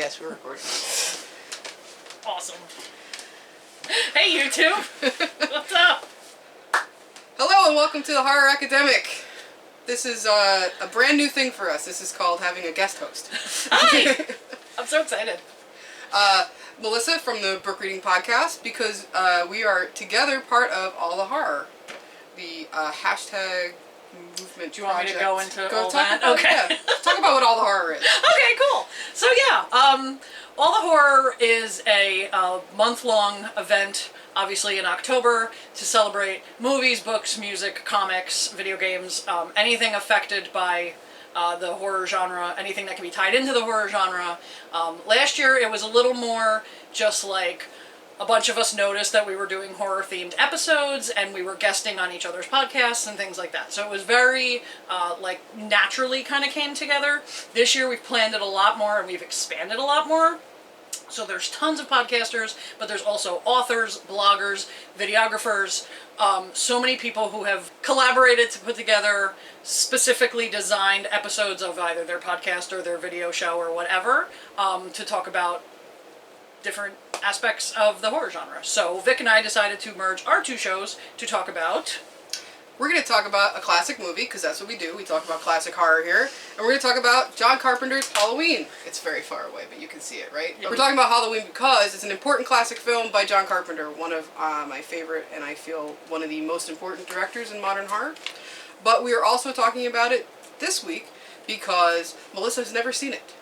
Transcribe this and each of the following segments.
Yes, we're recording. Awesome. Hey, YouTube. What's up? Hello and welcome to the Horror Academic. This is a brand new thing for us. This is called having a guest host. Hi. I'm so excited. Melissa from the Brook Reading Podcast, because we are together part of All the Horror, the hashtag movement. Do you want me to go into all talk that? About, okay. Yeah, talk about what All the Horror is. Okay, cool. So yeah, All the Horror is a month-long event, obviously in October, to celebrate movies, books, music, comics, video games, anything affected by the horror genre, anything that can be tied into the horror genre. Last year it was a little more just like a bunch of us noticed that we were doing horror-themed episodes and we were guesting on each other's podcasts and things like that. So it was very, naturally kind of came together. This year we've planned it a lot more and we've expanded a lot more. So there's tons of podcasters, but there's also authors, bloggers, videographers, so many people who have collaborated to put together specifically designed episodes of either their podcast or their video show or whatever, to talk about different aspects of the horror genre. So Vic and I decided to merge our two shows to talk about... We're going to talk about a classic movie, because that's what we do. We talk about classic horror here. And we're going to talk about John Carpenter's Halloween. It's very far away, but you can see it, right? Yep. We're talking about Halloween because it's an important classic film by John Carpenter, one of my favorite, and I feel one of the most important directors in modern horror. But we are also talking about it this week because Melissa's never seen it.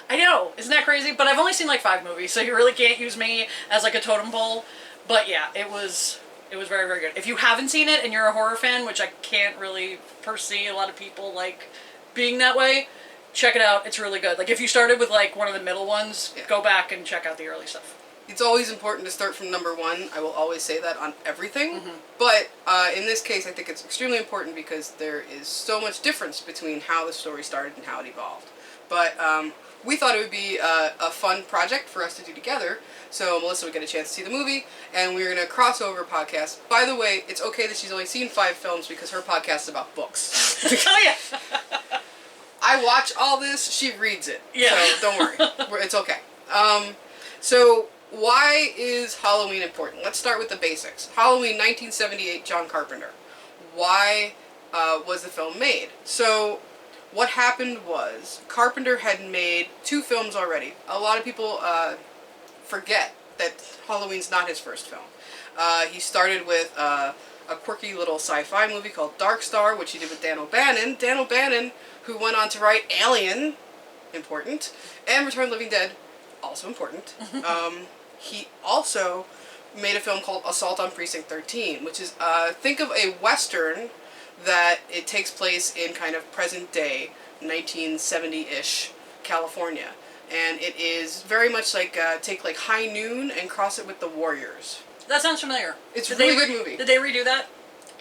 I know, isn't that crazy? But I've only seen like 5 movies, so you really can't use me as like a totem pole. But yeah, it was very, very good. If you haven't seen it and you're a horror fan, which I can't really foresee a lot of people like being that way, check it out. It's really good. Like if you started with like one of the middle ones, go back and check out the early stuff. It's always important to start from number 1. I will always say that on everything. Mm-hmm. But in this case, I think it's extremely important because there is so much difference between how the story started and how it evolved. But we thought it would be a fun project for us to do together. So Melissa would get a chance to see the movie, and we're going to crossover podcast. By the way, it's okay that she's only seen 5 films because her podcast is about books. Oh yeah. I watch all this, she reads it. Yeah. So don't worry. It's okay. So why is Halloween important? Let's start with the basics. Halloween, 1978, John Carpenter. Why was the film made? So what happened was Carpenter had made 2 films already. A lot of people forget that Halloween's not his first film. He started with a quirky little sci-fi movie called Dark Star, which he did with Dan O'Bannon. Dan O'Bannon, who went on to write Alien, important, and Return of the Living Dead, also important. He also made a film called Assault on Precinct 13, which is, think of a Western that it takes place in kind of present day, 1970-ish California. And it is very much like, take like High Noon and cross it with The Warriors. That sounds familiar. It's a really good movie. Did they redo that?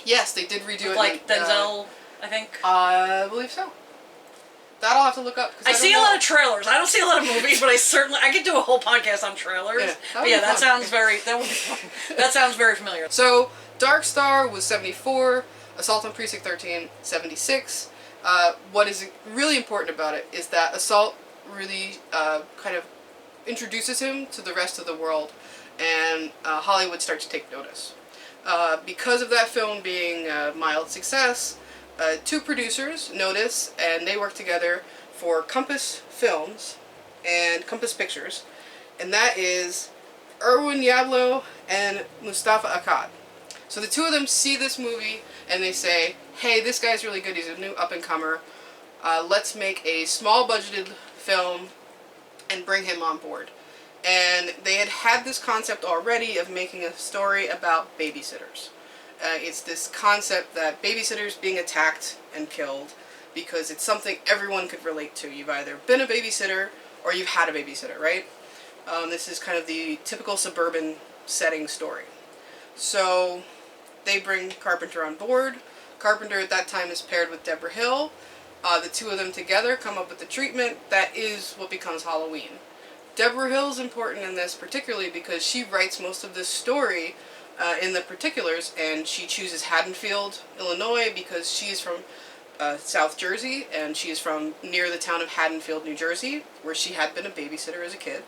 Yes, they did redo it. Like Denzel, I think? I believe so. That I'll have to look up. I see a lot of trailers. I don't see a lot of movies, but I could do a whole podcast on trailers. Yeah, but yeah, that would be fun. That sounds very familiar. So, Dark Star was 74, Assault on Precinct 13, 76. What is really important about it is that Assault really kind of introduces him to the rest of the world, and Hollywood starts to take notice. Because of that film being a mild success, 2 producers notice, and they work together for Compass Films and Compass Pictures, and that is Irwin Yadlo and Mustafa Akkad. So the 2 of them see this movie and they say, hey, this guy's really good, he's a new up-and-comer, let's make a small budgeted film and bring him on board. And they had this concept already of making a story about babysitters. It's this concept that babysitters being attacked and killed because it's something everyone could relate to. You've either been a babysitter or you've had a babysitter, right? This is kind of the typical suburban setting story. So they bring Carpenter on board. Carpenter at that time is paired with Deborah Hill. The 2 of them together come up with the treatment that is what becomes Halloween. Deborah Hill is important in this particularly because she writes most of this story in the particulars, and she chooses Haddonfield, Illinois, because she's from South Jersey, and she is from near the town of Haddonfield, New Jersey, where she had been a babysitter as a kid.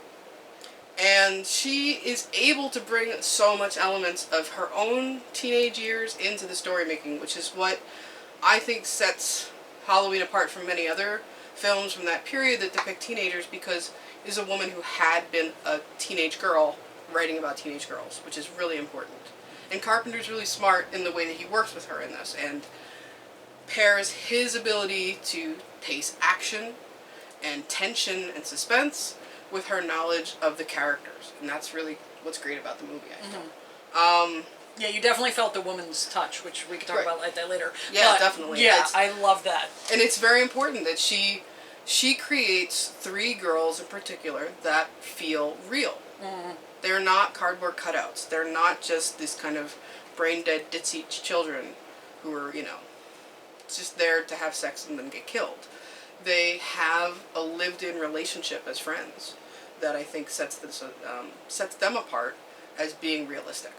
And she is able to bring so much elements of her own teenage years into the story making, which is what I think sets Halloween apart from many other films from that period that depict teenagers, because it is a woman who had been a teenage girl writing about teenage girls, which is really important. And Carpenter's really smart in the way that he works with her in this, and pairs his ability to pace action and tension and suspense with her knowledge of the characters. And that's really what's great about the movie, I think. Yeah, you definitely felt the woman's touch, which we could talk about like that later. Yeah, but, definitely. Yeah, I love that. And it's very important that she creates 3 girls in particular that feel real. They're not cardboard cutouts. They're not just this kind of brain-dead, ditzy children who are, just there to have sex and then get killed. They have a lived-in relationship as friends that I think sets them apart as being realistic.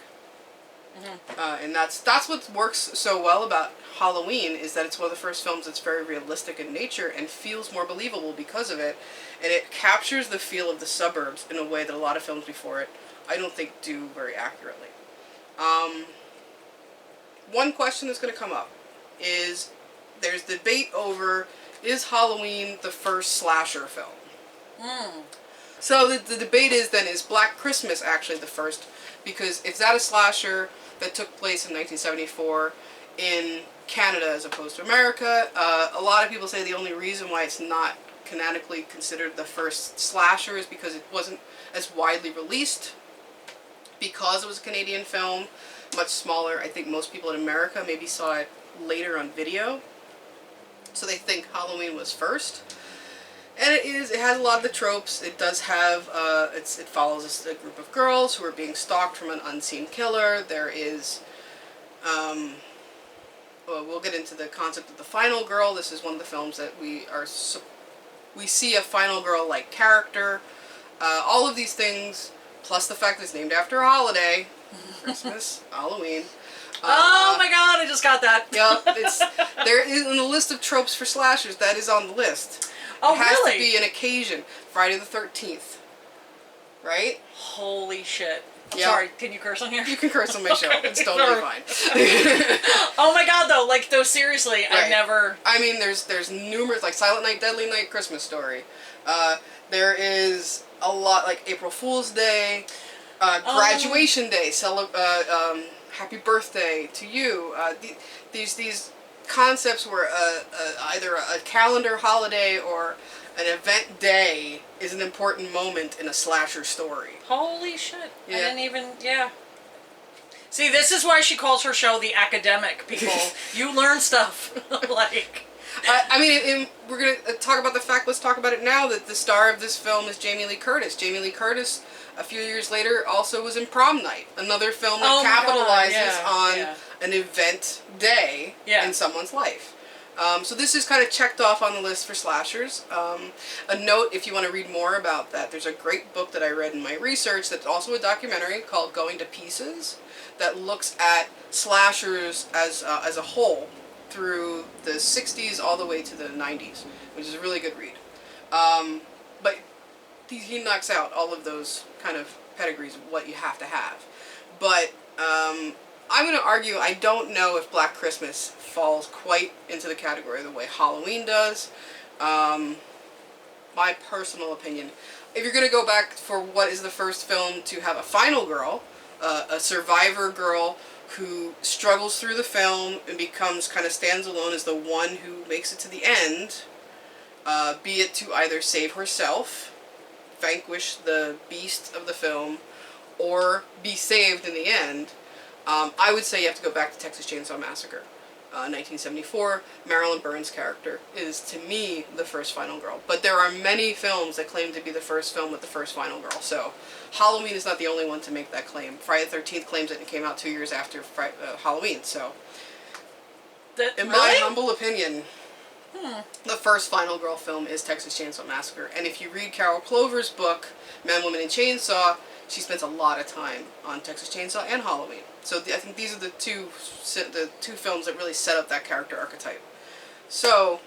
And that's what works so well about Halloween, is that it's one of the first films that's very realistic in nature and feels more believable because of it. And it captures the feel of the suburbs in a way that a lot of films before it I don't think do very accurately. One question that's going to come up is there's debate over, is Halloween the first slasher film? So the debate is then, is Black Christmas actually the first? Because is that a slasher that took place in 1974 in Canada as opposed to America? A lot of people say the only reason why it's not canonically considered the first slasher is because it wasn't as widely released, because it was a Canadian film, much smaller. I think most people in America maybe saw it later on video, so they think Halloween was first. And it has a lot of the tropes. It does have, it follows a group of girls who are being stalked from an unseen killer. There is, well, we'll get into the concept of the final girl. This is one of the films that we see a final girl-like character. All of these things, plus the fact that it's named after a holiday, Christmas, Halloween. Oh my god, I just got that. Yep, there is in the list of tropes for slashers, that is on the list. Oh, it has really? to be an occasion. Friday the 13th. Right? Holy shit. Yep. Sorry, can you curse on here? You can curse on my show. It's totally Sorry. fine. Oh my god, though, like, though, seriously, Right. I never... I mean, there's numerous, like Silent Night, Deadly Night, Christmas Story. There is a lot, like April Fool's Day, Graduation Day, Happy Birthday to You. These concepts where either a calendar holiday or an event day is an important moment in a slasher story. Holy shit. Yeah. I didn't even... Yeah. See, this is why she calls her show The Academic, people. You learn stuff. Like... I mean, we're going to talk about the fact, let's talk about it now, that the star of this film is Jamie Lee Curtis. Jamie Lee Curtis, a few years later, also was in Prom Night, another film that capitalizes on an event day in someone's life. So this is kind of checked off on the list for slashers. A note, if you want to read more about that, there's a great book that I read in my research that's also a documentary called Going to Pieces that looks at slashers as a whole through the 60s all the way to the 90s, which is a really good read. But he knocks out all of those kind of pedigrees of what you have to have. But I'm going to argue, I don't know if Black Christmas falls quite into the category the way Halloween does. My personal opinion. If you're going to go back for what is the first film to have a final girl, a survivor girl who struggles through the film and stands alone as the one who makes it to the end, be it to either save herself, vanquish the beast of the film, or be saved in the end, I would say you have to go back to Texas Chainsaw Massacre. 1974, Marilyn Burns' character is, to me, the first final girl. But there are many films that claim to be the first film with the first final girl. So Halloween is not the only one to make that claim. Friday the 13th claims it and came out 2 years after Halloween. So, in my humble opinion, the first final girl film is Texas Chainsaw Massacre. And if you read Carol Clover's book, Man, Woman, and Chainsaw, she spends a lot of time on Texas Chainsaw and Halloween. So I think these are the two films that really set up that character archetype. So,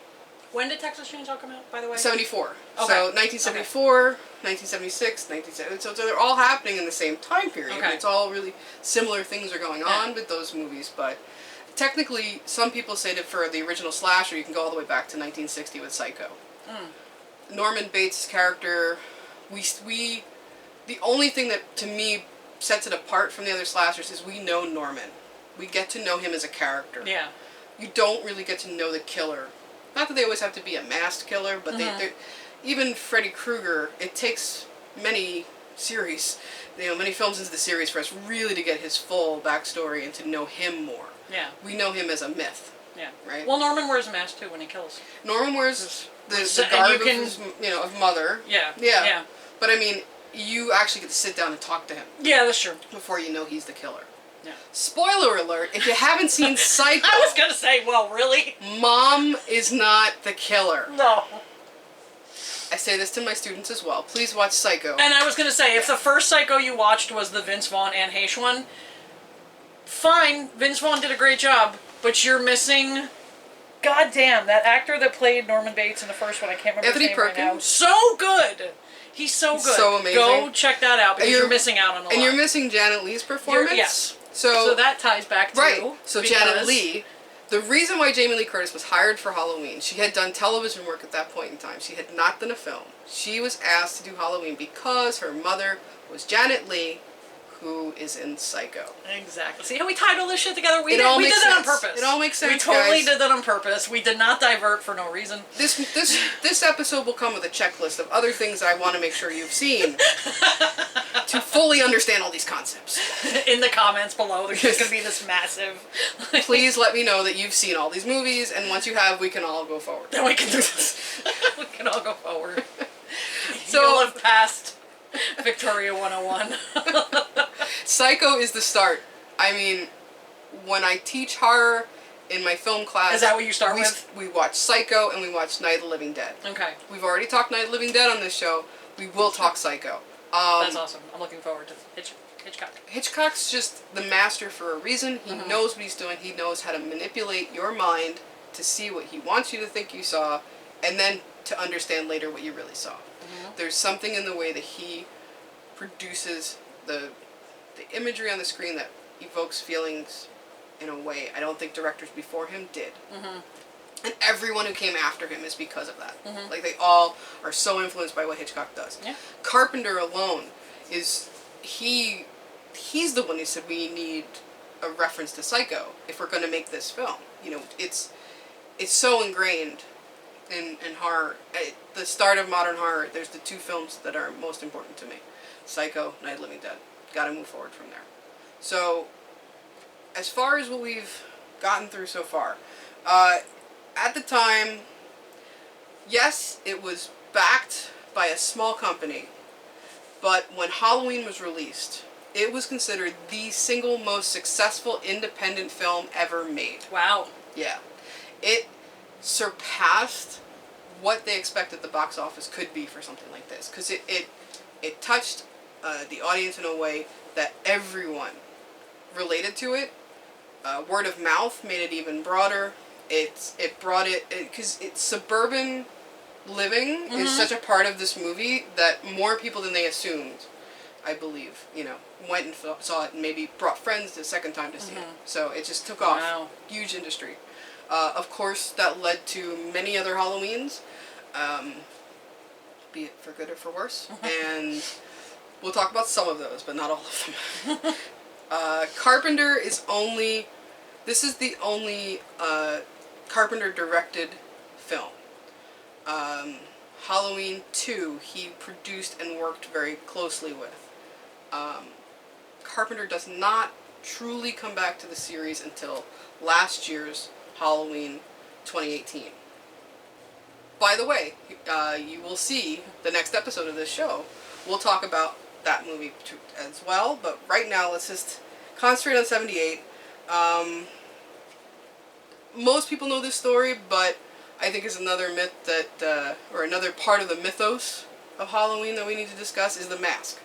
When did Texas Chainsaw come out, by the way? 74. Okay. So 1974, 1976, 1970. So they're all happening in the same time period. Okay. It's all really similar things are going on with those movies. But technically, some people say that for the original slasher, you can go all the way back to 1960 with Psycho. Norman Bates' character, the only thing that to me sets it apart from the other slashers is we know Norman. We get to know him as a character. Yeah. You don't really get to know the killer. Not that they always have to be a masked killer, but they're even Freddy Krueger, it takes many series, many films into the series for us really to get his full backstory and to know him more. Yeah. We know him as a myth. Yeah. Right? Well, Norman wears a mask too when he kills. Norman wears the and garb you can- of his, of mother. Yeah. Yeah. Yeah. But I mean, you actually get to sit down and talk to him Yeah, that's true. before you know he's the killer. Yeah. Spoiler alert, if you haven't seen Psycho, I was gonna say, well, really? Mom is not the killer. No. I say this to my students as well. Please watch Psycho. And I was gonna say, if the first Psycho you watched was the Vince Vaughn and Heche one, fine, Vince Vaughn did a great job, but you're missing. God damn, that actor that played Norman Bates in the first one, I can't remember Anthony his name right now. Perkins? So good! He's so good. So amazing. Go check that out because you're missing out on a lot. And you're missing Janet Leigh's performance. Yes. So that ties back to right. So Janet because- Leigh, the reason why Jamie Lee Curtis was hired for Halloween, she had done television work at that point in time. She had not done a film. She was asked to do Halloween because her mother was Janet Leigh, who is in Psycho. Exactly. See how we tied all this shit together? We It did all we makes did that on sense. purpose. It all makes sense, We totally guys. did that on purpose. We did not divert for no reason. This episode will come with a checklist of other things I want to make sure you've seen to fully understand all these concepts. In the comments below, there's just going to be this massive... Please let me know that you've seen all these movies, and once you have, we can all go forward. Then we can do this. We can all go forward. So- You'll have passed Victoria 101. Psycho is the start. I mean, when I teach horror in my film class... Is that what you start with? We watch Psycho and we watch Night of the Living Dead. Okay. We've already talked Night of the Living Dead on this show. We will talk Psycho. That's awesome. I'm looking forward to Hitchcock. Hitchcock's just the master for a reason. He knows what he's doing. He knows how to manipulate your mind to see what he wants you to think you saw, and then to understand later what you really saw. There's something in the way that he produces the imagery on the screen that evokes feelings in a way I don't think directors before him did. And everyone who came after him is because of that. Like, they all are so influenced by what Hitchcock does. Yeah. Carpenter alone is... He's the one who said we need a reference to Psycho if we're going to make this film. It's so ingrained in horror. At the start of modern horror, there's the two films that are most important to me. Psycho, Night of the Living Dead. Got to move forward from there. So, as far as what we've gotten through so far, at the time, yes, it was backed by a small company, but when Halloween was released, it was considered the single most successful independent film ever made. Wow. Yeah. It surpassed what they expected the box office could be for something like this, because it touched the audience in a way that everyone related to it. Word of mouth made it even broader. It brought it, because it's suburban living is such a part of this movie that more people than they assumed, I believe, went and saw it and maybe brought friends the second time to see it. So it just took off. Wow. Huge industry. Of course, that led to many other Halloweens, be it for good or for worse. And we'll talk about some of those, but not all of them. Carpenter this is the only Carpenter-directed film. Halloween 2, he produced and worked very closely with. Carpenter does not truly come back to the series until last year's Halloween 2018. By the way, you will see the next episode of this show. We'll talk about that movie as well, but right now let's just concentrate on 78. Most people know this story, but I think is another myth that, or another part of the mythos of Halloween that we need to discuss is the mask.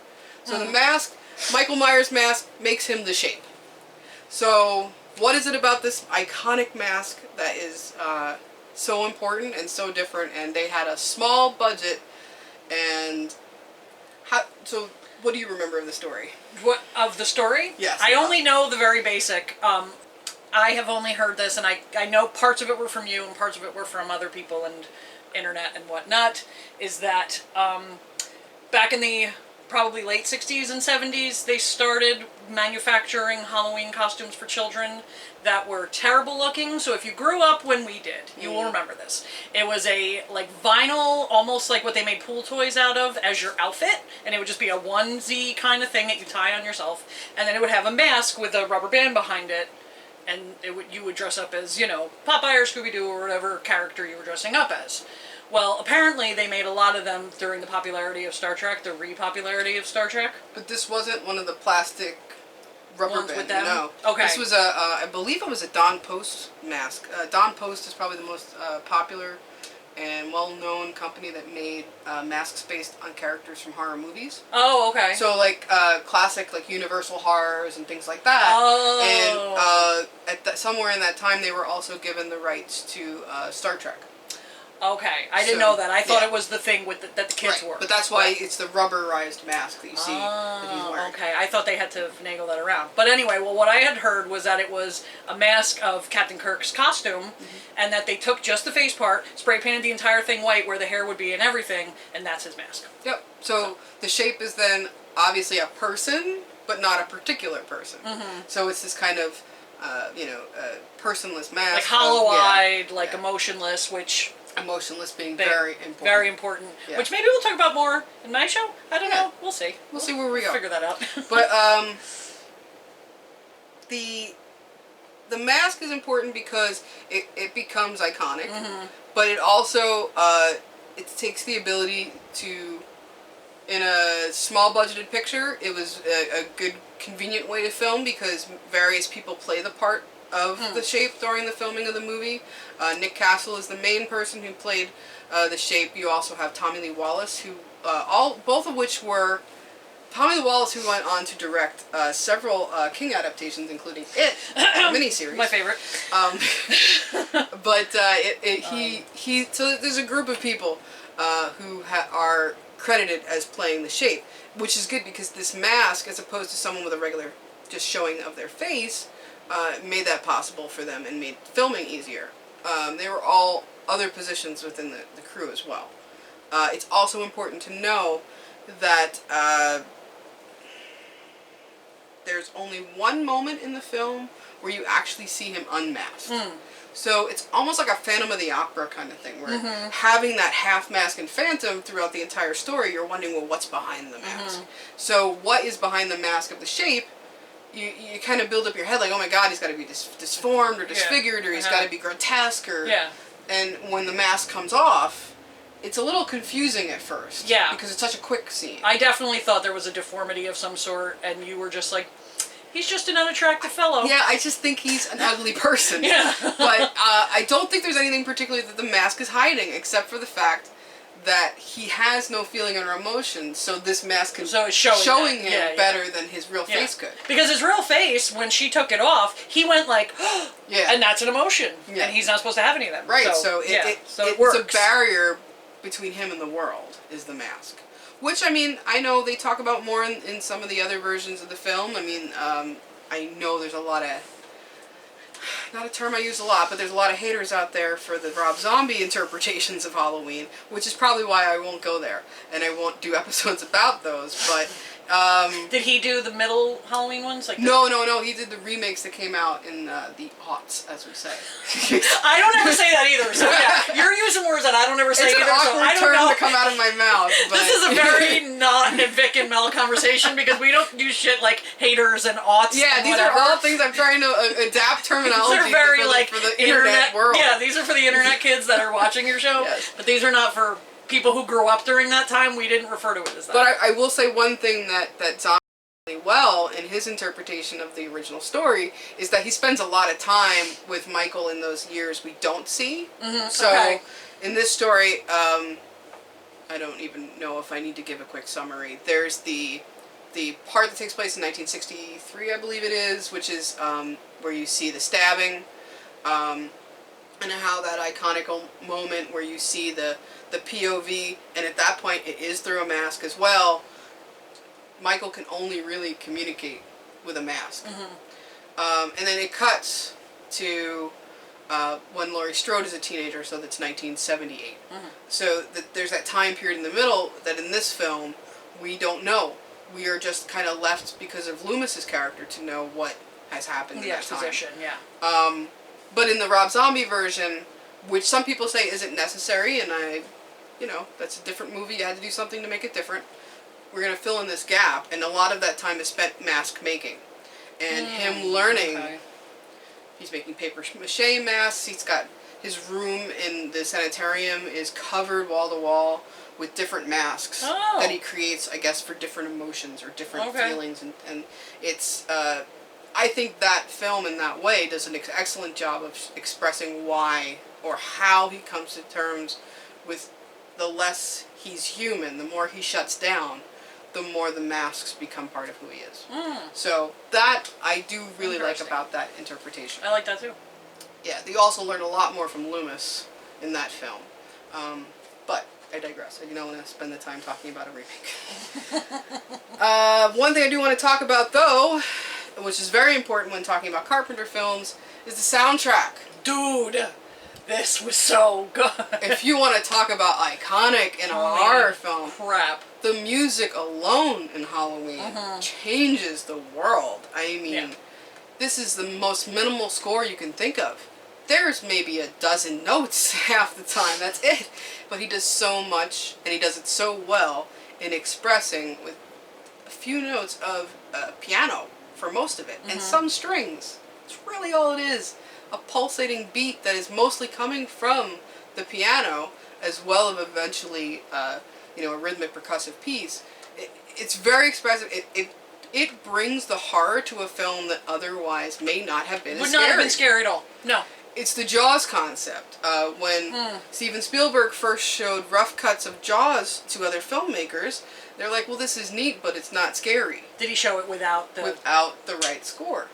So the mask, Michael Myers' mask, makes him the Shape. So what is it about this iconic mask that is so important and so different, and they had a small budget. And so what do you remember of the story? What of the story? Yes. I only know the very basic. I have only heard this, and I know parts of it were from you and parts of it were from other people and internet and whatnot, is that back in the probably late 60s and 70s, they started manufacturing Halloween costumes for children that were terrible looking. So if you grew up when we did, you will remember this. It was a like vinyl, almost like what they made pool toys out of, as your outfit, and it would just be a onesie kind of thing that you tie on yourself, and then it would have a mask with a rubber band behind it, and you would dress up as, you know, Popeye or Scooby-Doo or whatever character you were dressing up as. Well, apparently they made a lot of them during the popularity of Star Trek, the re-popularity of Star Trek. But this wasn't one of the plastic rubber Ones band. with them? No. Okay. This was I believe it was a Don Post mask. Don Post is probably the most popular and well-known company that made masks based on characters from horror movies. Oh, okay. So like classic like Universal horrors and things like that. Oh. And somewhere in that time they were also given the rights to Star Trek. Okay, I didn't So, know that. I thought yeah. it was the thing with that the kids wore. But that's why it's the rubberized mask that you see that he's wearing. Okay. I thought they had to finagle that around. But anyway, well, what I had heard was that it was a mask of Captain Kirk's costume, and that they took just the face part, spray painted the entire thing white where the hair would be and everything, and that's his mask. Yep. So the shape is then obviously a person, but not a particular person. So it's this kind of, personless mask. Like hollow-eyed, like emotionless, which... Emotionless being very important. Very important. Yeah. Which maybe we'll talk about more in my show. I don't know. We'll see. We'll see where we go. Figure that out. But the mask is important because it becomes iconic, but it also it takes the ability to, in a small budgeted picture, it was a good convenient way to film because various people play the part of the shape during the filming of the movie. Nick Castle is the main person who played the shape. You also have Tommy Lee Wallace, who both of which were Tommy Lee Wallace, who went on to direct several King adaptations, including It, the miniseries. My favorite. But so there's a group of people who are credited as playing the shape, which is good because this mask, as opposed to someone with a regular just showing of their face, made that possible for them and made filming easier. They were all other positions within the crew as well. It's also important to know that there's only one moment in the film where you actually see him unmasked. So it's almost like a Phantom of the Opera kind of thing, where having that half mask and phantom throughout the entire story, you're wondering, well, what's behind the mask? So what is behind the mask of the shape? You kind of build up your head like, oh my god, he's got to be disformed or disfigured, or he's got to be grotesque, or and when the mask comes off, it's a little confusing at first. Yeah. Because it's such a quick scene. I definitely thought there was a deformity of some sort, and you were just like, he's just an unattractive fellow. Yeah, I just think he's an ugly person. Yeah. But I don't think there's anything particular that the mask is hiding, except for the fact that he has no feeling or emotion, so this mask is showing him better than his real face could. Because his real face, when she took it off, he went like, yeah, and that's an emotion, and he's not supposed to have any of them. Right, so it's a barrier between him and the world, is the mask. Which, I mean, I know they talk about more in some of the other versions of the film. I mean, I know there's a lot of, not a term I use a lot, but there's a lot of haters out there for the Rob Zombie interpretations of Halloween, which is probably why I won't go there, and I won't do episodes about those, but... did he do the middle Halloween ones? Like No, he did the remakes that came out in the aughts, as we say. I don't ever say that either, so yeah, you're using words that I don't ever say either, so I don't know. It's an awkward term to come out of my mouth, but... This is a very not Vic and Mel conversation, because we don't do shit like haters and aughts. Yeah, these are all things I'm trying to adapt terminology these are very, for the internet world. Yeah, these are for the internet kids that are watching your show, yes. But these are not for people who grew up during that time. We didn't refer to it as that. But I will say one thing that Zombie did really well in his interpretation of the original story is that he spends a lot of time with Michael in those years we don't see. So in this story, I don't even know if I need to give a quick summary. There's the part that takes place in 1963, I believe it is, which is where you see the stabbing. and how that iconic moment where you see the POV, and at that point it is through a mask as well. Michael can only really communicate with a mask. And then it cuts to when Laurie Strode is a teenager, so that's 1978. So there's that time period in the middle that in this film we don't know. We are just kind of left because of Loomis's character to know what has happened in that time. The exposition, yeah. But in the Rob Zombie version, which some people say isn't necessary, and that's a different movie, you had to do something to make it different. We're going to fill in this gap, and a lot of that time is spent mask making. And him learning, he's making paper mache masks, he's got his room in the sanitarium is covered wall to wall with different masks that he creates, I guess, for different emotions or different feelings. And it's, I think that film in that way does an excellent job of expressing why or how he comes to terms with the less he's human, the more he shuts down, the more the masks become part of who he is. So that I do really like about that interpretation. I like that too. Yeah, they also learn a lot more from Loomis in that film. But I digress. I don't want to spend the time talking about a remake. One thing I do want to talk about, though, which is very important when talking about Carpenter films, is the soundtrack. Dude, this was so good. If you want to talk about iconic in a horror film, crap. The music alone in Halloween changes the world. I mean, this is the most minimal score you can think of. There's maybe a dozen notes half the time, that's it. But he does so much, and he does it so well in expressing with a few notes of piano for most of it, and some strings. It's really all it is. A pulsating beat that is mostly coming from the piano, as well as eventually, a rhythmic percussive piece. It's very expressive. It brings the horror to a film that otherwise may not have been Would not have been scary at all. No. It's the Jaws concept. When Steven Spielberg first showed rough cuts of Jaws to other filmmakers, they're like, well, this is neat, but it's not scary. Did he show it without the right score?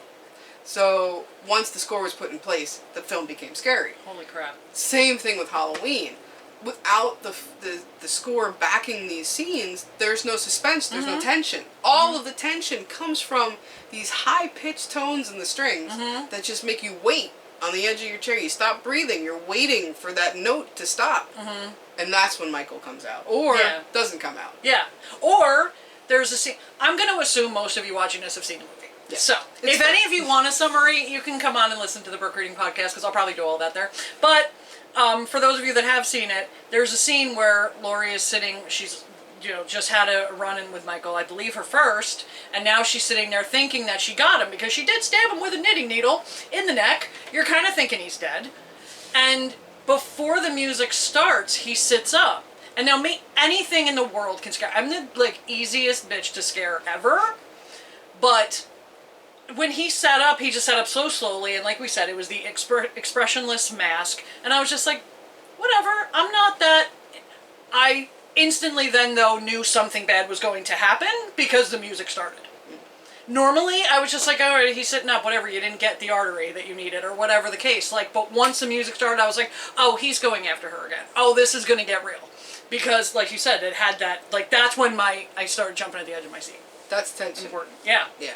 So once the score was put in place, the film became scary. Holy crap. Same thing with Halloween. Without the score backing these scenes, there's no suspense, there's no tension. All of the tension comes from these high-pitched tones in the strings that just make you wait on the edge of your chair. You stop breathing, you're waiting for that note to stop. And that's when Michael comes out. Or doesn't come out. Yeah. Or there's a scene. I'm going to assume most of you watching this have seen the movie. Yeah. So, if any of you want a summary, you can come on and listen to the Brook Reading Podcast, because I'll probably do all that there. But for those of you that have seen it, there's a scene where Laurie is sitting, she's just had a run-in with Michael, I believe her first, and now she's sitting there thinking that she got him, because she did stab him with a knitting needle in the neck. You're kind of thinking he's dead. And before the music starts, he sits up. And now anything in the world can scare. I'm the easiest bitch to scare ever, but when he sat up, he just sat up so slowly, and like we said, it was the expressionless mask, and I was just like, whatever, I'm not that. I instantly then, though, knew something bad was going to happen because the music started. Normally, I was just like, all right, he's sitting up, whatever, you didn't get the artery that you needed, or whatever the case. But once the music started, I was like, oh, he's going after her again. Oh, this is going to get real. Because, like you said, it had that, that's when I started jumping at the edge of my seat. That's tension. Important. Yeah. Yeah.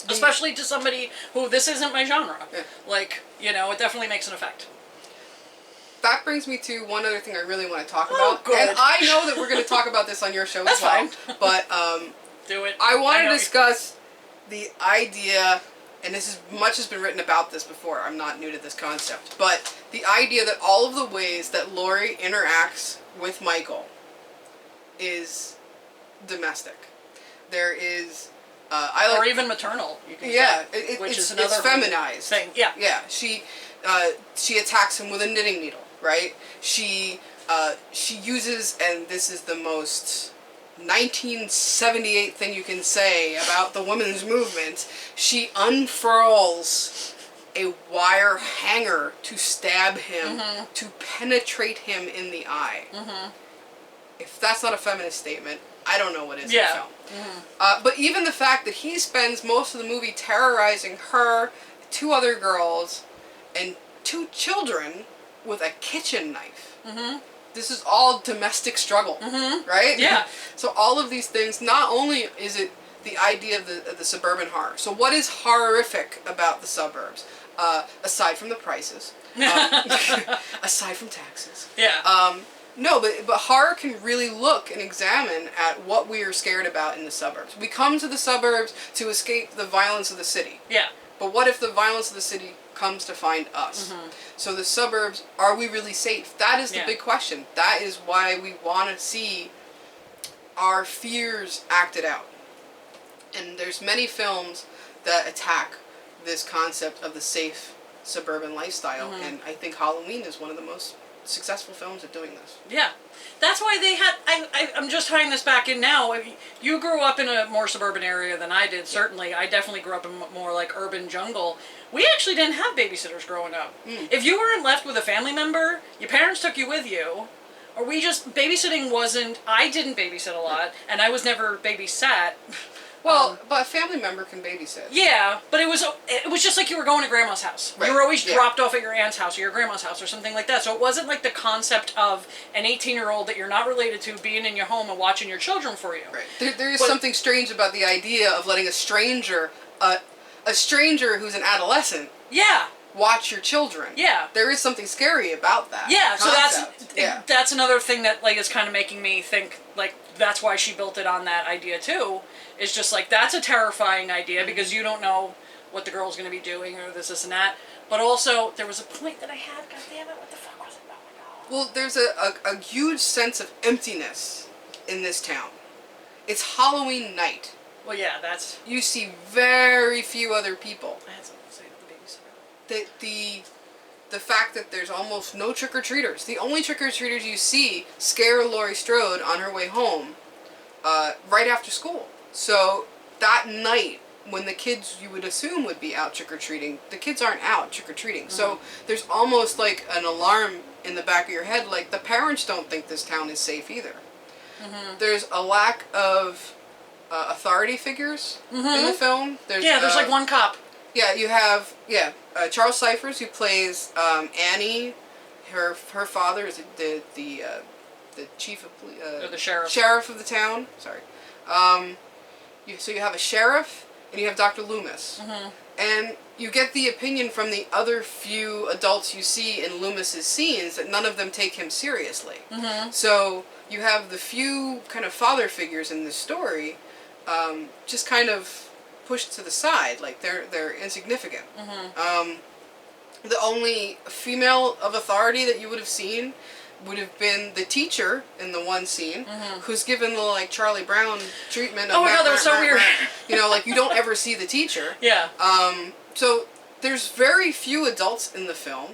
Especially to somebody who this isn't my genre. Yeah. It definitely makes an effect. That brings me to one other thing I really want to talk Oh, about. good. And I know that we're going to talk about this on your show That's as well. fine. But do it. I want to discuss the idea, and this is much has been written about this before. I'm not new to this concept, but the idea that all of the ways that Laurie interacts with Michael is domestic. There is or even maternal. You can say, which is another it's feminized thing. Yeah. Yeah. She attacks him with a knitting needle, right? She uses, and this is the most 1978 thing you can say about the women's movement. She unfurls a wire hanger to stab him, to penetrate him in the eye. If that's not a feminist statement, I don't know what is in film. But even the fact that he spends most of the movie terrorizing her, two other girls, and two children with a kitchen knife. This is all domestic struggle, right? Yeah. So all of these things, not only is it the idea of the suburban horror. So what is horrific about the suburbs? Aside from the prices, aside from taxes. Yeah. No, but horror can really look and examine at what we are scared about in the suburbs. We come to the suburbs to escape the violence of the city. Yeah. But what if the violence of the city comes to find us? So the suburbs, are we really safe? That is the big question. That is why we want to see our fears acted out. And there's many films that attack this concept of the safe suburban lifestyle, and I think Halloween is one of the most successful films at doing this. Yeah. That's why they had, I'm just tying this back in now. I mean, you grew up in a more suburban area than I did, certainly. I definitely grew up in more like urban jungle. We actually didn't have babysitters growing up. If you weren't left with a family member, your parents took you with you, or babysitting wasn't, I didn't babysit a lot, and I was never babysat. Well, but a family member can babysit. Yeah, but it was just like you were going to grandma's house. Right. You were always dropped off at your aunt's house or your grandma's house or something like that. So it wasn't like the concept of an 18-year-old that you're not related to being in your home and watching your children for you. Right. There is something strange about the idea of letting a stranger who's an adolescent, watch your children. Yeah. There is something scary about that. Yeah, concept. so that's another thing that like is kind of making me think like that's why she built it on that idea too. Is just like that's a terrifying idea because you don't know what the girl's going to be doing or this and that. But also there was a point that I had. God damn it! What the fuck was it? Oh my God. Well, there's a huge sense of emptiness in this town. It's Halloween night. Well, yeah, that's. You see very few other people. I had something to say to the babysitter. The fact that there's almost no trick-or-treaters. The only trick-or-treaters you see scare Laurie Strode on her way home right after school. So that night, when the kids you would assume would be out trick-or-treating, the kids aren't out trick-or-treating. So there's almost like an alarm in the back of your head, like the parents don't think this town is safe either. There's a lack of authority figures in the film. There's like one cop. Yeah, you have Charles Cyphers, who plays Annie. Her father is the chief of police. Or the sheriff. Sheriff of the town. Sorry. So you have a sheriff and you have Dr. Loomis. And you get the opinion from the other few adults you see in Loomis's scenes that none of them take him seriously. So you have the few kind of father figures in this story just kind of pushed to the side, like they're insignificant. The only female of authority that you would have seen would have been the teacher in the one scene, who's given the like Charlie Brown treatment. Oh my God, that was so weird. You know, like you don't ever see the teacher. Yeah. So there's very few adults in the film.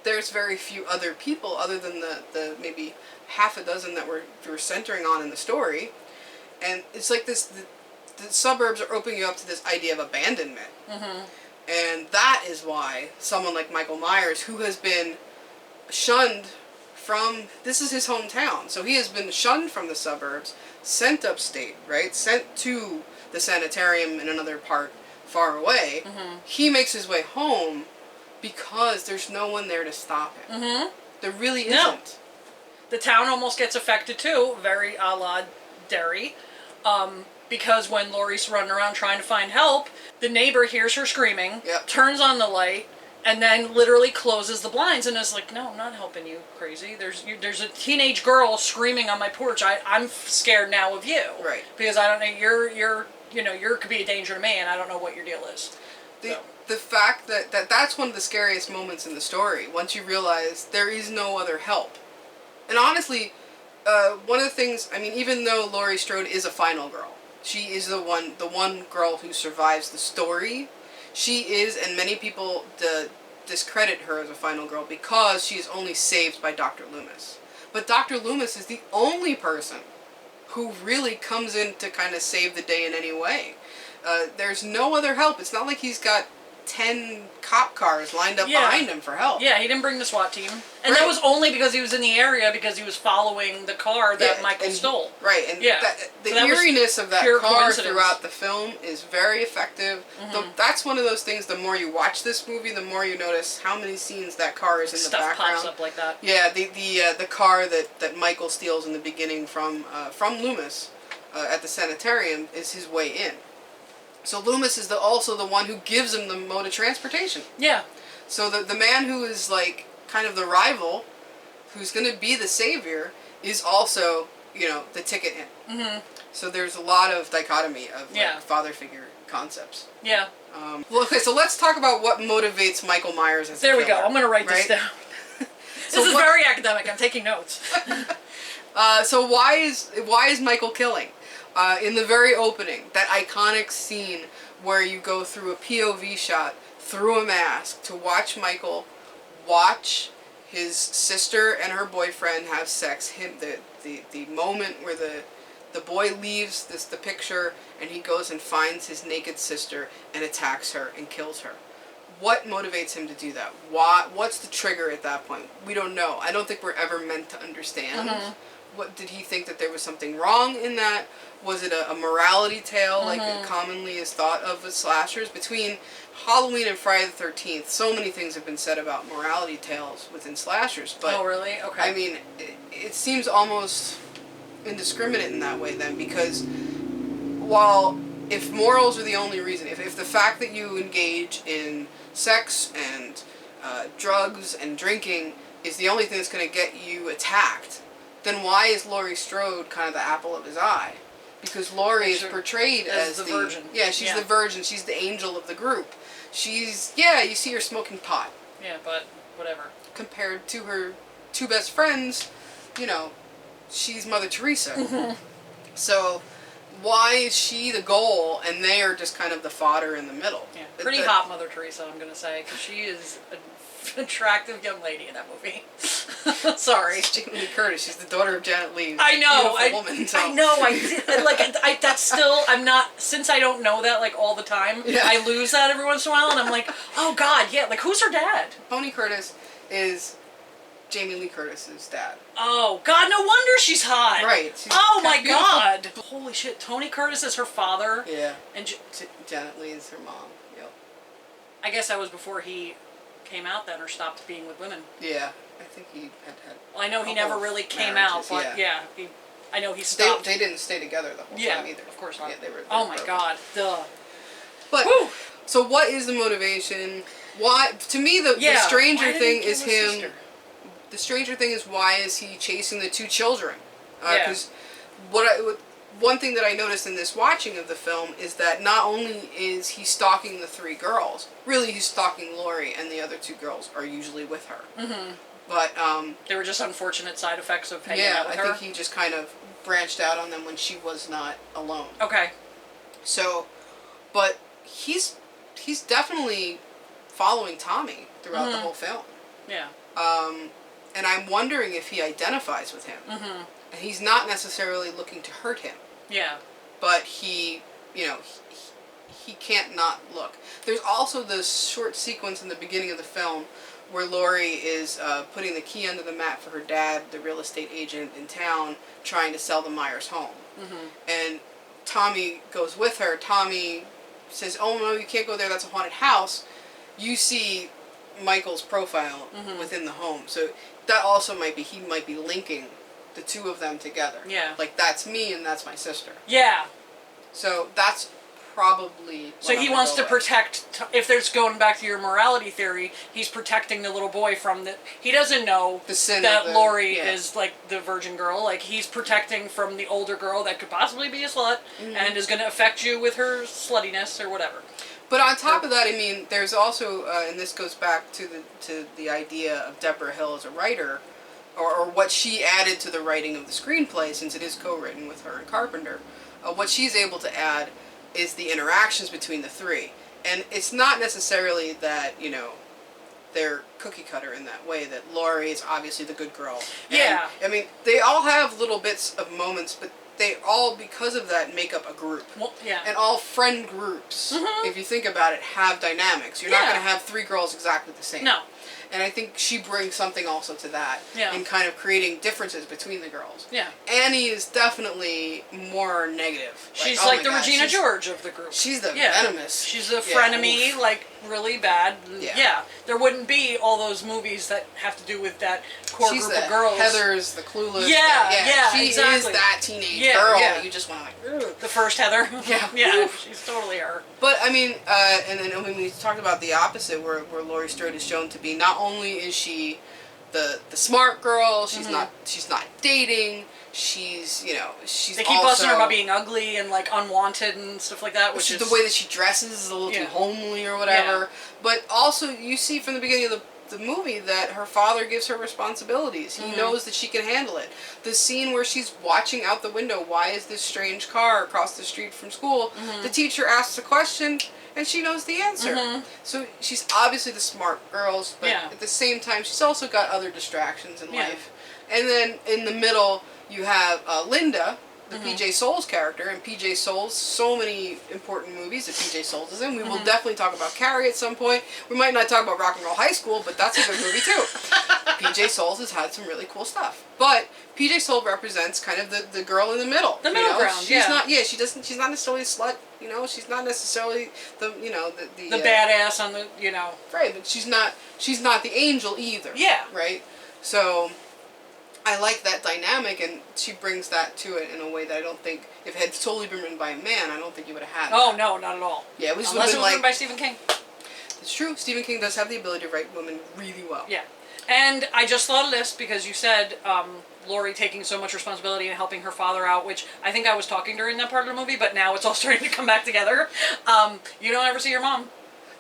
There's very few other people other than the maybe half a dozen that we're centering on in the story, and it's like this. The suburbs are opening you up to this idea of abandonment. And that is why someone like Michael Myers, who has been shunned from, this is his hometown, so he has been shunned from the suburbs, sent upstate, right? Sent to the sanitarium in another part far away. He makes his way home because there's no one there to stop him. There really isn't. No. The town almost gets affected too, very a la Derry. Because when Laurie's running around trying to find help, the neighbor hears her screaming, turns on the light, and then literally closes the blinds and is like, "No, I'm not helping you, crazy. There's a teenage girl screaming on my porch. I'm scared now of you, right? Because I don't know you could be a danger to me, and I don't know what your deal is." The fact that's one of the scariest moments in the story. Once you realize there is no other help, and honestly, one of the things, I mean, even though Laurie Strode is a final girl. She is the one girl who survives the story. She is, and many people discredit her as a final girl because she is only saved by Dr. Loomis. But Dr. Loomis is the only person who really comes in to kind of save the day in any way. There's no other help. It's not like he's got 10 cop cars lined up behind him for help. Yeah, he didn't bring the SWAT team. And that was only because he was in the area because he was following the car that Michael stole. Right, and the eeriness of that car throughout the film is very effective. That's one of those things, the more you watch this movie, the more you notice how many scenes that car is in the background. Stuff pops up like that. Yeah, the car that Michael steals in the beginning from Loomis at the sanitarium is his way in. So Loomis is also the one who gives him the mode of transportation. Yeah. So the man who is like kind of the rival, who's going to be the savior, is also, the ticket in. So there's a lot of dichotomy of father figure concepts. Yeah. Well, okay, so let's talk about what motivates Michael Myers as a killer. There we go. I'm going to write this down. This is very academic. I'm taking notes. So why is Michael killing? In the very opening, that iconic scene where you go through a POV shot through a mask to watch Michael watch his sister and her boyfriend have sex. The moment where the boy leaves the picture and he goes and finds his naked sister and attacks her and kills her. What motivates him to do that? What's the trigger at that point? We don't know. I don't think we're ever meant to understand. What did he think that there was something wrong in that? Was it a morality tale like it commonly is thought of with slashers? Between Halloween and Friday the 13th, so many things have been said about morality tales within slashers. But, oh, really? Okay. I mean, it seems almost indiscriminate in that way then, because while if morals are the only reason, if the fact that you engage in sex and drugs and drinking is the only thing that's going to get you attacked, then why is Laurie Strode kind of the apple of his eye? Because Laurie is portrayed as the virgin. Yeah, she's the virgin. She's the angel of the group. She's, you see her smoking pot. Yeah, but whatever. Compared to her two best friends, she's Mother Teresa. So why is she the goal and they are just kind of the fodder in the middle? Yeah, pretty hot Mother Teresa, I'm going to say, because she is an attractive young lady in that movie. Sorry. Jamie Lee Curtis. She's the daughter of Janet Leigh. I know. Woman, so. I know. That's still. I'm not. Since I don't know that all the time. Yeah. I lose that every once in a while, and I'm like, oh God, yeah. Who's her dad? Tony Curtis is Jamie Lee Curtis's dad. Oh God, no wonder she's hot. Right. Oh my God. Holy shit. Tony Curtis is her father. Yeah. And Janet Leigh is her mom. Yep. I guess that was before he came out then, or stopped being with women. Yeah. I think he had. Well, I know he never really came out, but I know he stopped. They didn't stay together the whole time either. Of course not. Yeah, they were oh my God, duh. But so, what is the motivation? Why? To me, the stranger thing is him. Sister? The stranger thing is why is he chasing the two children? Because one thing that I noticed in this watching of the film is that not only is he stalking the three girls, really he's stalking Laurie, and the other two girls are usually with her. But they were just unfortunate side effects of hanging out with her. I think he just kind of branched out on them when she was not alone. Okay. So, but he's definitely following Tommy throughout the whole film. Yeah. And I'm wondering if he identifies with him. And he's not necessarily looking to hurt him. Yeah. But he can't not look. There's also this short sequence in the beginning of the film where Laurie is putting the key under the mat for her dad, the real estate agent in town, trying to sell the Myers home. And Tommy goes with her. Tommy says, oh no, you can't go there, that's a haunted house. You see Michael's profile within the home. So that also he might be linking the two of them together. Yeah. Like, that's me and that's my sister. Yeah. So that's probably so he wants to protect, if there's going back to your morality theory, he's protecting the little boy from he doesn't know the sin that Laurie is the virgin girl. Like, he's protecting from the older girl that could possibly be a slut and is going to affect you with her sluttiness or whatever. But on top of that, I mean, there's also, and this goes back to the idea of Deborah Hill as a writer, or what she added to the writing of the screenplay, since it is co-written with her and Carpenter. What she's able to add is the interactions between the three. And it's not necessarily that, they're cookie cutter in that way, that Laurie is obviously the good girl. Yeah. And, I mean, they all have little bits of moments, but they all, because of that, make up a group. Well, yeah. And all friend groups, if you think about it, have dynamics. You're not going to have 3 girls exactly the same. No. And I think she brings something also to that. Yeah. In kind of creating differences between the girls. Yeah. Annie is definitely more negative. She's like the Regina George of the group. She's the venomous. She's the frenemy, like really bad. Yeah. There wouldn't be all those movies that have to do with that core She's group of girls. Heather's the clueless. She is that teenage girl that you just want to like. Ugh. The first Heather. Yeah. She's totally her. But I mean, and then when we talked about the opposite, where Laurie Strode is shown to be, not only is she the smart girl, she's not dating. She's They keep busting her about being ugly and like unwanted and stuff like that, which is the way that she dresses is a little too homely or whatever. Yeah. But also, you see from the beginning of the movie that her father gives her responsibilities. He knows that she can handle it. The scene where she's watching out the window, why is this strange car across the street from school? The teacher asks a question and she knows the answer. So she's obviously the smart girls, but at the same time she's also got other distractions in life. And then in the middle you have Linda, the PJ Souls character, and PJ Souls, so many important movies that PJ Souls is in. We will definitely talk about Carrie at some point. We might not talk about Rock and Roll High School, but that's a good movie too. PJ Souls has had some really cool stuff. But PJ Souls represents kind of the girl in the middle. The middle ground, she's not she's not necessarily a slut, she's not necessarily the badass on the, Right, but she's not the angel either. Yeah. Right? So I like that dynamic, and she brings that to it in a way that I don't think, if it had solely been written by a man, I don't think you would have had. Oh, no, not at all. Yeah, it was unless it was written by Stephen King. It's true. Stephen King does have the ability to write women really well. Yeah. And I just thought of this because you said Laurie taking so much responsibility and helping her father out, which I think I was talking during that part of the movie, but now it's all starting to come back together. You don't ever see your mom.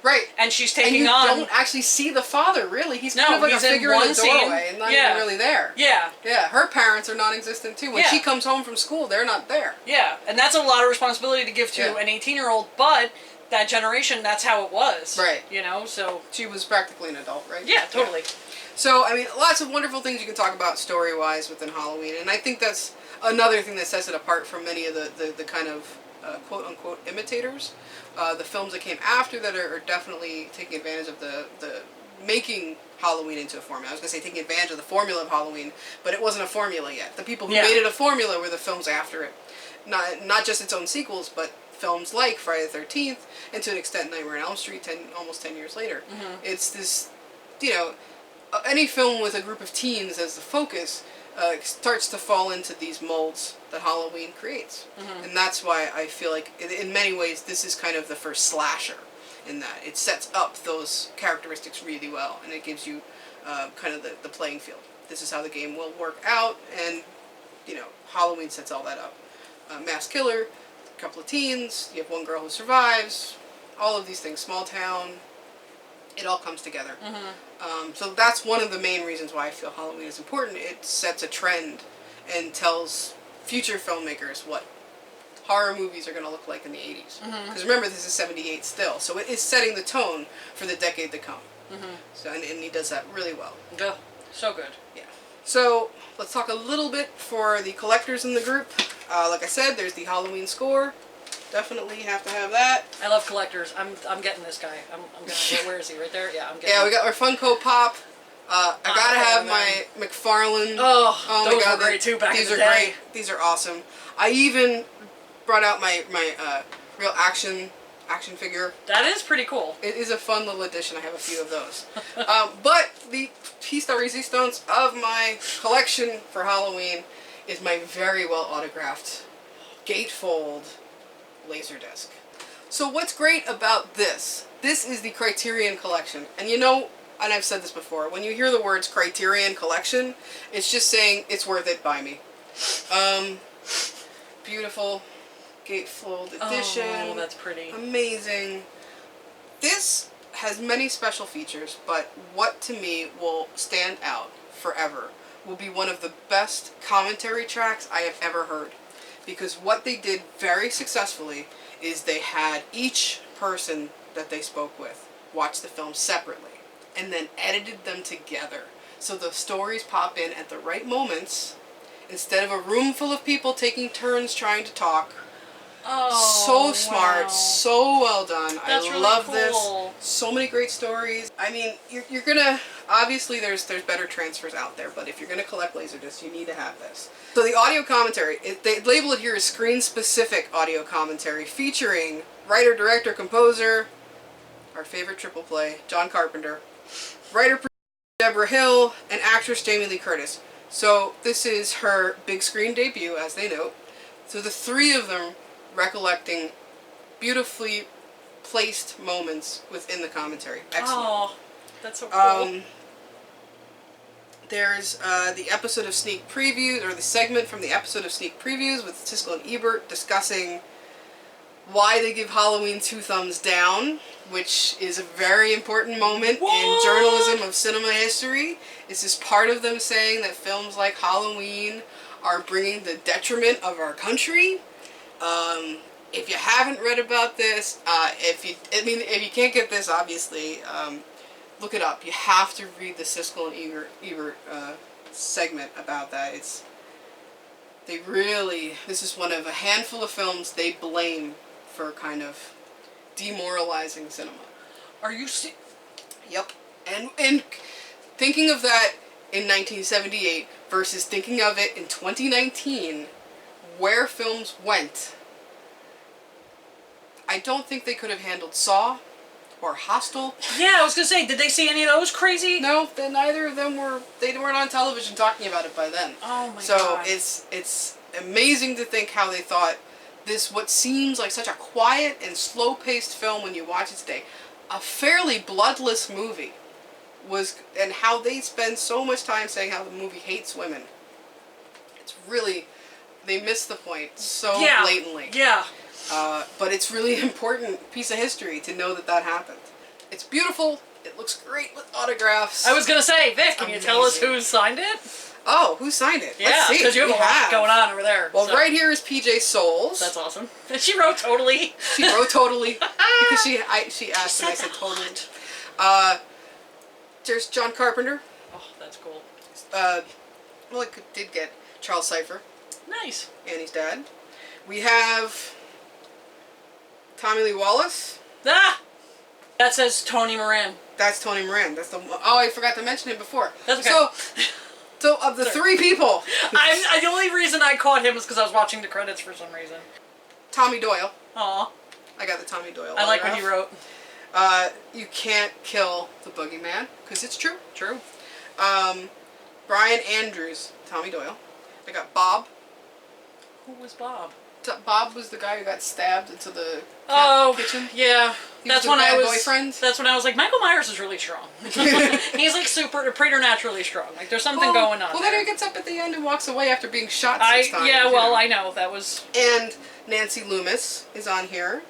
Right. And she's taking and you don't actually see the father, really. He's kind of like a figure in the doorway and not even really there. Yeah. Yeah, her parents are non-existent too. When she comes home from school, they're not there. Yeah, and that's a lot of responsibility to give to an 18-year-old, but that generation, that's how it was. Right. So... She was practically an adult, right? Yeah, totally. So, I mean, lots of wonderful things you can talk about story-wise within Halloween, and I think that's another thing that sets it apart from many of the kind of quote-unquote imitators. The films that came after that are definitely taking advantage of the making Halloween into a formula. I was going to say taking advantage of the formula of Halloween, but it wasn't a formula yet. The people who made it a formula were the films after it. Not just its own sequels, but films like Friday the 13th, and to an extent Nightmare on Elm Street almost 10 years later. It's this, any film with a group of teens as the focus starts to fall into these molds that Halloween creates. And that's why I feel like, in many ways, this is kind of the first slasher in that. It sets up those characteristics really well, and it gives you kind of the playing field. This is how the game will work out, and, Halloween sets all that up. Mass killer, a couple of teens, you have one girl who survives, all of these things, small town, it all comes together. So that's one of the main reasons why I feel Halloween is important. It sets a trend and tells future filmmakers what horror movies are going to look like in the 80s. Because remember, this is 78 still, so it is setting the tone for the decade to come. So and he does that really well. Yeah, so good. Yeah. So let's talk a little bit for the collectors in the group. Like I said, there's the Halloween score. Definitely have to have that. I love collectors. I'm getting this guy. I'm gonna. Where is he? Right there. Yeah, I'm getting. Yeah, we got our Funko Pop. I gotta have my McFarlane. Oh my those God, were great too back in the day. These are great. These are awesome. I even brought out my real action figure. That is pretty cool. It is a fun little addition. I have a few of those. But the piece de resistance of my collection for Halloween is my very well autographed gatefold Laserdisc. So what's great about this is the Criterion Collection. And and I've said this before, when you hear the words Criterion Collection, it's just saying, it's worth it, buy me. Beautiful gatefold edition. Oh, that's pretty. Amazing. This has many special features, but what to me will stand out forever will be one of the best commentary tracks I have ever heard. Because what they did very successfully is they had each person that they spoke with watch the film separately and then edited them together. So the stories pop in at the right moments instead of a room full of people taking turns trying to talk. Oh, so smart, wow. so well done. That's I really love cool. this. So many great stories. I mean, you're gonna, obviously there's better transfers out there, but if you're gonna collect Laserdiscs, you need to have this. So the audio commentary, they label it here as screen-specific audio commentary, featuring writer, director, composer, our favorite triple play, John Carpenter, writer, Deborah Hill, and actress Jamie Lee Curtis. So this is her big screen debut, as they note. So the three of them recollecting beautifully placed moments within the commentary. Excellent. Oh, that's so cool. There's the episode of Sneak Previews, or the segment from the episode of Sneak Previews with Siskel and Ebert discussing why they give Halloween 2 thumbs down, which is a very important moment in journalism of cinema history. It's just part of them saying that films like Halloween are bringing the detriment of our country. If you haven't read about this, if you can't get this, obviously, look it up. You have to read the Siskel and Ebert segment about that. This is one of a handful of films they blame for kind of demoralizing cinema. Are you Yep. And thinking of that in 1978 versus thinking of it in 2019, where films went, I don't think they could have handled Saw or Hostel. Yeah, I was gonna say, did they see any of those crazy? No, neither of them they weren't on television talking about it by then. Oh my so god. So it's amazing to think how they thought this, what seems like such a quiet and slow-paced film when you watch it today, a fairly bloodless movie, and how they spend so much time saying how the movie hates women. It's really, they missed the point so blatantly. Yeah. But it's really important piece of history to know that happened. It's beautiful. It looks great with autographs. I was gonna say, Vic, can you tell us who signed it? Oh, who signed it? Yeah, Let's see. because you have a lot going on over there. Well, right here is PJ Souls. That's awesome. She wrote totally. She wrote totally because she asked and I said totally. There's John Carpenter. Oh, that's cool. Well, it did get Charles Cipher. Nice. Annie's dad. We have Tommy Lee Wallace. Ah! That says Tony Moran. That's Tony Moran. That's the one. Oh, I forgot to mention him before. That's okay. So of the three people, the only reason I caught him was because I was watching the credits for some reason. Tommy Doyle. Aw. I got the Tommy Doyle. I like what he wrote. You can't kill the boogeyman, because it's true. True. Brian Andrews, Tommy Doyle. I got Bob. Who was Bob? Bob was the guy who got stabbed into the kitchen. Yeah. That's when I was. Boyfriend. That's when I was like, Michael Myers is really strong. He's like preternaturally strong. Like there's something going on. Well, there. then he gets up at the end and walks away after being shot 6 times. Yeah, well, I know that was. And Nancy Loomis is on here,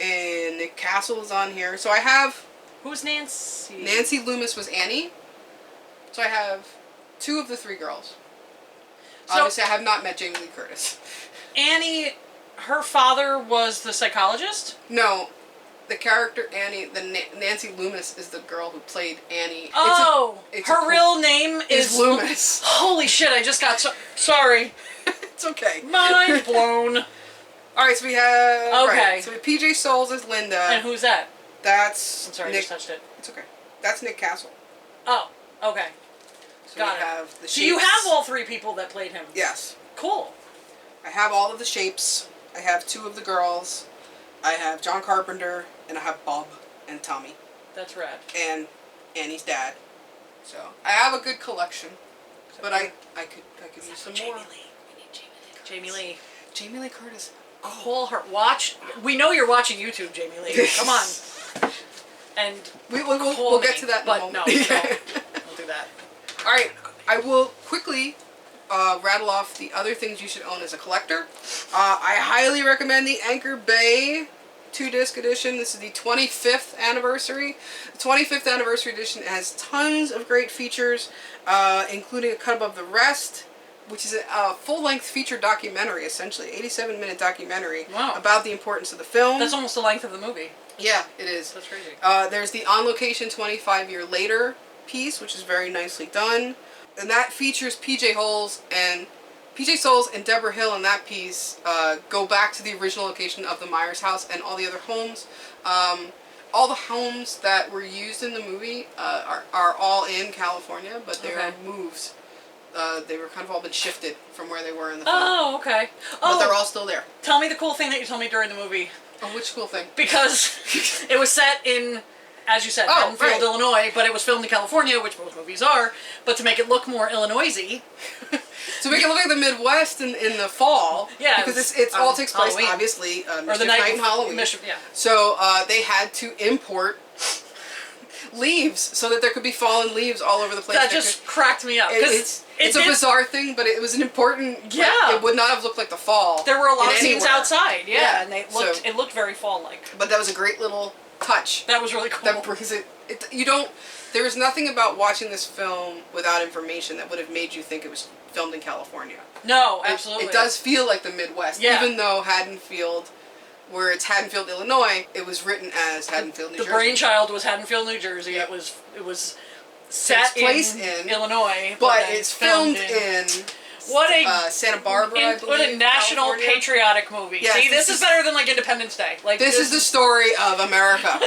and Nick Castle is on here. So I have. Who's Nancy? Nancy Loomis was Annie. So I have 2 of the 3 girls. So, obviously, I have not met Jamie Lee Curtis. Annie, her father was the psychologist? No. The character Annie, Nancy Loomis is the girl who played Annie. Oh, her real name is Loomis. Holy shit, I just got sorry. It's okay. Mind blown. Alright, so we have... Okay. Right, so we have PJ Souls as Linda. And who's that? That's I'm sorry, Nick, I just touched it. It's okay. That's Nick Castle. Oh, okay. So Got we it. have the so you have all 3 people that played him? Yes. Cool. I have all of the shapes. I have 2 of the girls. I have John Carpenter, and I have Bob and Tommy. That's rad. And Annie's dad. So I have a good collection, but I could use some more. Jamie Lee. We need Jamie Lee. Jamie Lee Curtis. Call her. Watch. We know you're watching YouTube, Jamie Lee. Come on. And we'll get to that in a moment. No, we'll do that. All right, I will quickly rattle off the other things you should own as a collector. I highly recommend the Anchor Bay 2-disc edition. This is the 25th anniversary. The 25th anniversary edition has tons of great features, including A Cut Above the Rest, which is a full-length feature documentary, essentially, 87-minute documentary about the importance of the film. That's almost the length of the movie. Yeah, it is. That's crazy. There's the On Location 25 Year Later piece, which is very nicely done. and that features PJ Souls and Deborah Hill in that piece go back to the original location of the Myers house and all the other homes. All the homes that were used in the movie are all in California, but they're moved. They were kind of all been shifted from where they were in the film. Oh, okay. But they're all still there. Tell me the cool thing that you told me during the movie. Oh, which cool thing? Because it was set in, as you said, Haddonfield, Illinois, but it was filmed in California, which most movies are. But to make it look more Illinois-y. To make it look like the Midwest in the fall. Yeah. Because it all takes place, Halloween. Obviously, or the night in Halloween. Yeah. So they had to import leaves so that there could be fallen leaves all over the place. That just cracked me up. It's a bizarre thing, but it was an important. Yeah. Like, it would not have looked like the fall. There were a lot of anywhere. scenes outside. Yeah, and it looked very fall-like. But that was a great little touch. That was really cool. That brings it. There was nothing about watching this film without information that would have made you think it was filmed in California. No, absolutely. It does feel like the Midwest, even though Haddonfield, where it's Haddonfield, Illinois, it was written as Haddonfield, New Jersey. The brainchild was Haddonfield, New Jersey. Yep. It was set in Illinois, but it's filmed in Santa Barbara, I believe, what a national California. Patriotic movie. Yes, See, this is better than like Independence Day. Like this is the story of America.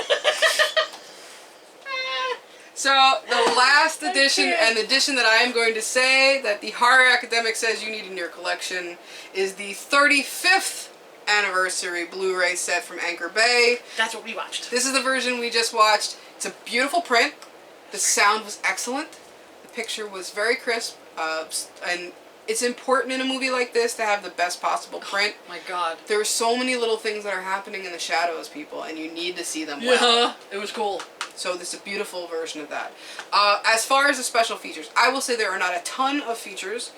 So the last edition, and the edition that I am going to say that the horror academic says you need in your collection, is the 35th anniversary Blu-ray set from Anchor Bay. That's what we watched. This is the version we just watched. It's a beautiful print. The sound was excellent. The picture was very crisp. And it's important in a movie like this to have the best possible print. Oh my God. There are so many little things that are happening in the shadows, people, and you need to see them well. Yeah, it was cool. So this is a beautiful version of that. As far as the special features, I will say there are not a ton of features,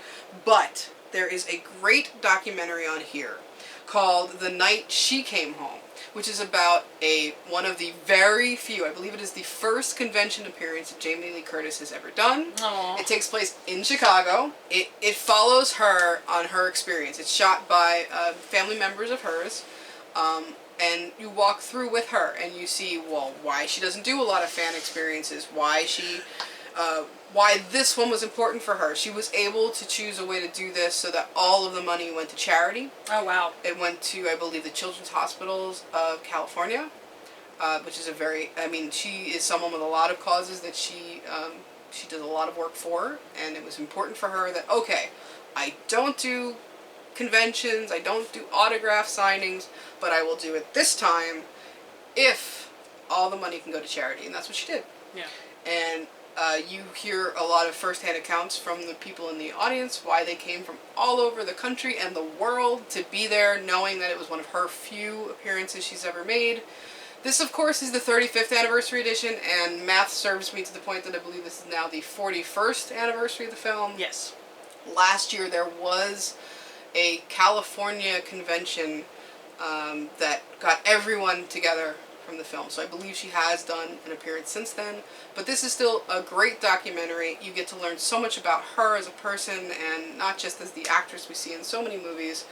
but there is a great documentary on here called The Night She Came Home, which is about one of the very few, I believe it is the first convention appearance that Jamie Lee Curtis has ever done. Aww. It takes place in Chicago. It follows her on her experience. It's shot by family members of hers. And you walk through with her and you see, well, why she doesn't do a lot of fan experiences, why this one was important for her. She was able to choose a way to do this so that all of the money went to charity. Oh, wow. It went to, I believe, the Children's Hospitals of California, which is she is someone with a lot of causes that she does a lot of work for, and it was important for her that, okay, I don't do conventions, I don't do autograph signings, but I will do it this time if all the money can go to charity, and that's what she did. Yeah. And you hear a lot of first-hand accounts from the people in the audience, why they came from all over the country and the world to be there, knowing that it was one of her few appearances she's ever made. This, of course, is the 35th anniversary edition, and math serves me to the point that I believe this is now the 41st anniversary of the film. Yes. Last year there was a California convention that got everyone together from the film. So I believe she has done an appearance since then. But this is still a great documentary. You get to learn so much about her as a person and not just as the actress we see in so many movies.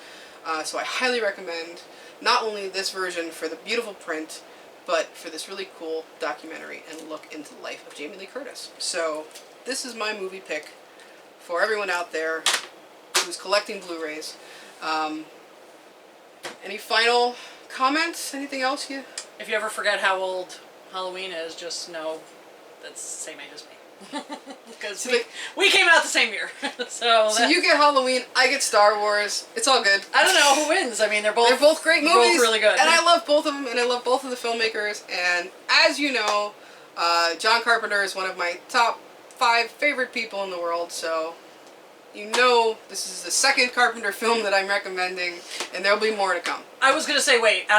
So I highly recommend not only this version for the beautiful print, but for this really cool documentary and look into the life of Jamie Lee Curtis. So this is my movie pick for everyone out there who's collecting Blu-rays. Any final comments? Anything else you... If you ever forget how old Halloween is, just know that's the same age as me. Because we came out the same year. So you get Halloween, I get Star Wars. It's all good. I don't know who wins. I mean, they're both great movies. Both really good. And I love both of them, and I love both of the filmmakers. And as you know, John Carpenter is one of my top 5 favorite people in the world, so you know this is the second Carpenter film that I'm recommending, and there'll be more to come. I was going to say, wait,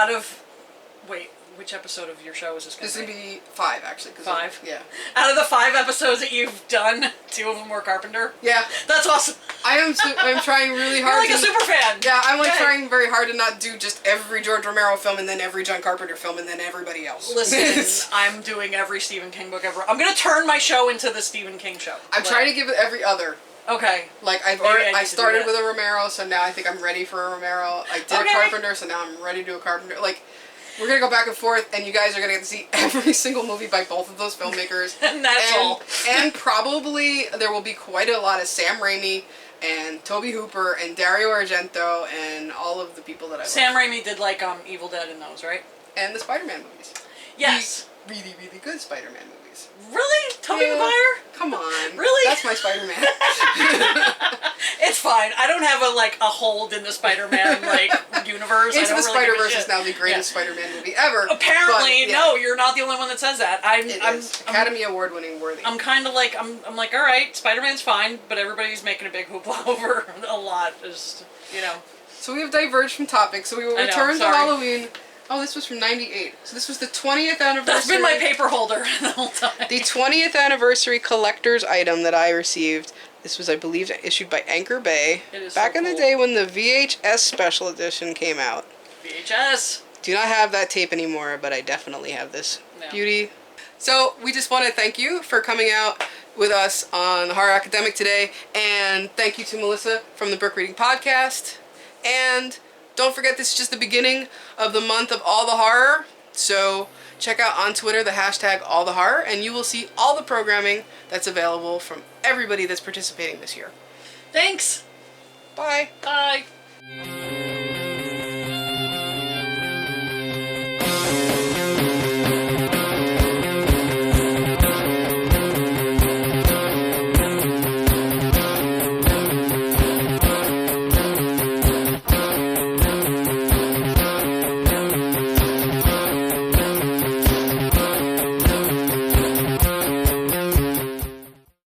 which episode of your show is this going to be? This would be 5, actually. 5? Yeah. Out of the 5 episodes that you've done, 2 of them were Carpenter? Yeah. That's awesome. I'm trying really hard. You're like a super fan. Yeah, I'm trying very hard to not do just every George Romero film and then every John Carpenter film and then everybody else. Listen, I'm doing every Stephen King book ever. I'm going to turn my show into the Stephen King show. I'm trying to give it every other. Okay. Like I started with a Romero, so now I think I'm ready for a Romero. I did a Carpenter, so now I'm ready to do a Carpenter. Like, We're gonna go back and forth, and you guys are gonna get to see every single movie by both of those filmmakers. And that's all. And probably there will be quite a lot of Sam Raimi and Tobe Hooper and Dario Argento and all of the people that I Sam love. Raimi did like Evil Dead in those, right? And the Spider-Man movies. Yes. Really, really good Spider-Man movies. Really? Tobey Yeah. Maguire? Come on. Really? That's my Spider-Man. It's fine. I don't have a hold in the Spider-Man universe. Into I don't the really give a Spider-Verse shit. is now the greatest Spider-Man movie ever. Apparently, but, yeah, no, you're not the only one that says that. It is Academy Award-winning worthy. I'm kind of like I'm like, all right, Spider-Man's fine, but everybody's making a big hoopla over a lot. Just So we have diverged from topics. So we will I know, return to sorry. Halloween. Oh, this was from '98. So this was the 20th anniversary. That's been my paper holder the whole time. The 20th anniversary collector's item that I received. This was, I believe, issued by Anchor Bay. It is back so in the cool. day when the VHS special edition came out. VHS. Do not have that tape anymore, but I definitely have this No. beauty. So we just want to thank you for coming out with us on the Horror Academic today, and thank you to Melissa from the Brook Reading Podcast. And don't forget, this is just the beginning of the month of all the horror. So check out on Twitter the hashtag all the horror, and you will see all the programming that's available from everybody that's participating this year. Thanks. Bye. Bye.